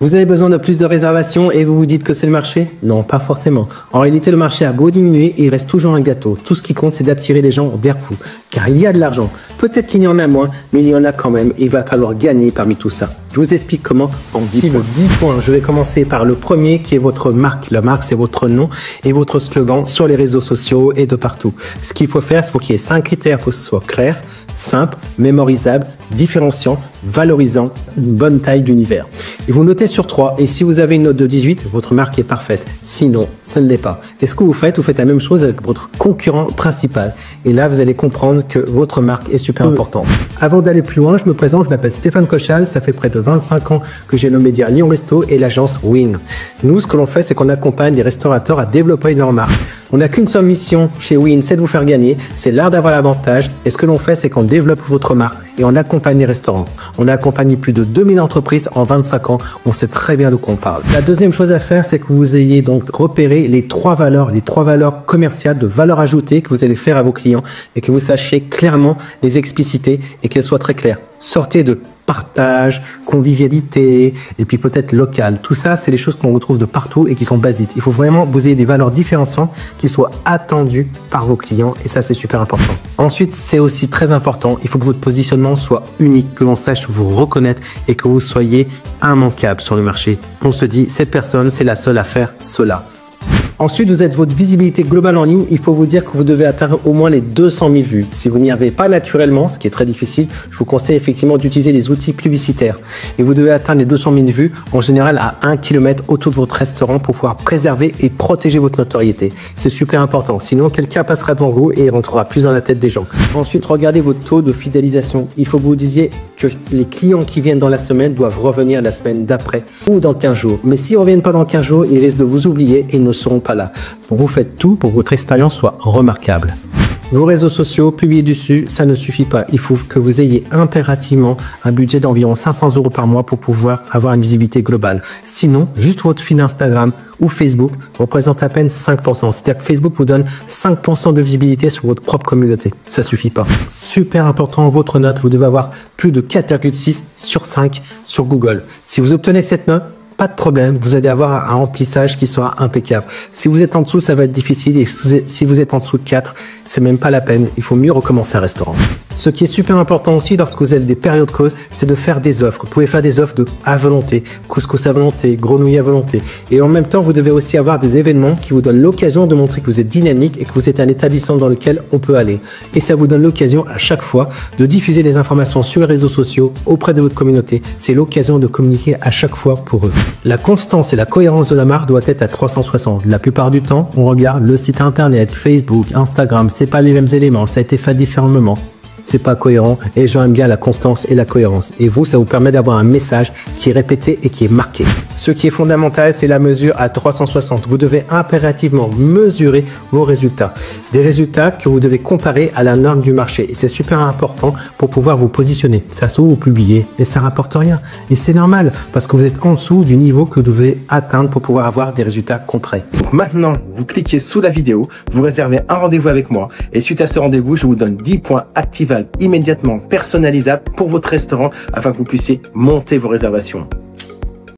Vous avez besoin de plus de réservations et vous vous dites que c'est le marché? Non, pas forcément. En réalité, le marché a beau diminuer, il reste toujours un gâteau. Tout ce qui compte, c'est d'attirer les gens vers vous. Car il y a de l'argent. Peut-être qu'il y en a moins, mais il y en a quand même. Il va falloir gagner parmi tout ça. Je vous explique comment en 10 points. 10 points. Je vais commencer par le premier qui est votre marque. La marque, c'est votre nom et votre slogan sur les réseaux sociaux et de partout. Ce qu'il faut faire, c'est qu'il y ait 5 critères. Il faut que ce soit clair, simple, mémorisable, différenciant, valorisant, une bonne taille d'univers. Et vous notez sur 3. Et si vous avez une note de 18, votre marque est parfaite. Sinon, ça ne l'est pas. Et ce que vous faites la même chose avec votre concurrent principal. Et là, vous allez comprendre que votre marque est super importante. Avant d'aller plus loin, je me présente, je m'appelle Stéphane Cochal. Ça fait près de 25 ans que j'ai le média Lyon Resto et l'agence Win. Nous, ce que l'on fait, c'est qu'on accompagne les restaurateurs à développer leur marque. On n'a qu'une seule mission chez Win, c'est de vous faire gagner. C'est l'art d'avoir l'avantage. Et ce que l'on fait, c'est qu'on développe votre marque et on accompagne les restaurants. On a accompagné plus de 2000 entreprises en 25 ans. On sait très bien de quoi on parle. La deuxième chose à faire, c'est que vous ayez donc repéré les trois valeurs commerciales de valeur ajoutée que vous allez faire à vos clients et que vous sachiez clairement les expliciter et qu'elles soient très claires. Sortez de partage, convivialité et puis peut-être local. Tout ça, c'est les choses qu'on retrouve de partout et qui sont basiques. Il faut vraiment vous ayez des valeurs différenciantes qui soient attendues par vos clients et ça, c'est super important. Ensuite, c'est aussi très important. Il faut que votre positionnement soit unique, que l'on sache vous reconnaître et que vous soyez immanquable sur le marché. On se dit, cette personne, c'est la seule à faire cela. Ensuite, vous êtes votre visibilité globale en ligne. Il faut vous dire que vous devez atteindre au moins les 200 000 vues. Si vous n'y arrivez pas naturellement, ce qui est très difficile, je vous conseille effectivement d'utiliser les outils publicitaires. Et vous devez atteindre les 200 000 vues en général à 1 km autour de votre restaurant pour pouvoir préserver et protéger votre notoriété. C'est super important. Sinon, quelqu'un passera devant vous et il rentrera plus dans la tête des gens. Ensuite, regardez votre taux de fidélisation. Il faut que vous disiez que les clients qui viennent dans la semaine doivent revenir la semaine d'après ou dans 15 jours. Mais s'ils ne reviennent pas dans 15 jours, ils risquent de vous oublier et ils ne seront pas là. Vous faites tout pour que votre expérience soit remarquable. Vos réseaux sociaux, publier dessus, ça ne suffit pas. Il faut que vous ayez impérativement un budget d'environ 500 € par mois pour pouvoir avoir une visibilité globale. Sinon, juste votre feed Instagram ou Facebook représente à peine 5%. C'est-à-dire que Facebook vous donne 5% de visibilité sur votre propre communauté. Ça suffit pas. Super important, votre note, vous devez avoir plus de 4,6 sur 5 sur Google. Si vous obtenez cette note, pas de problème, vous allez avoir un remplissage qui sera impeccable. Si vous êtes en dessous, ça va être difficile et si vous êtes en dessous de 4, c'est même pas la peine. Il faut mieux recommencer un restaurant. Ce qui est super important aussi lorsque vous avez des périodes creuses, c'est de faire des offres. Vous pouvez faire des offres à volonté, couscous à volonté, grenouilles à volonté. Et en même temps, vous devez aussi avoir des événements qui vous donnent l'occasion de montrer que vous êtes dynamique et que vous êtes un établissement dans lequel on peut aller. Et ça vous donne l'occasion à chaque fois de diffuser des informations sur les réseaux sociaux auprès de votre communauté. C'est l'occasion de communiquer à chaque fois pour eux. La constance et la cohérence de la marque doit être à 360. La plupart du temps, on regarde le site internet, Facebook, Instagram, c'est pas les mêmes éléments, ça a été fait différemment. C'est pas cohérent et j'aime bien la constance et la cohérence. Et vous, ça vous permet d'avoir un message qui est répété et qui est marqué. Ce qui est fondamental, c'est la mesure à 360. Vous devez impérativement mesurer vos résultats. Des résultats que vous devez comparer à la norme du marché. Et c'est super important pour pouvoir vous positionner. Ça se trouve, vous publiez et ça rapporte rien. Et c'est normal parce que vous êtes en dessous du niveau que vous devez atteindre pour pouvoir avoir des résultats concrets. Maintenant, vous cliquez sous la vidéo, vous réservez un rendez-vous avec moi. Et suite à ce rendez-vous, je vous donne 10 points activables immédiatement personnalisables pour votre restaurant afin que vous puissiez monter vos réservations.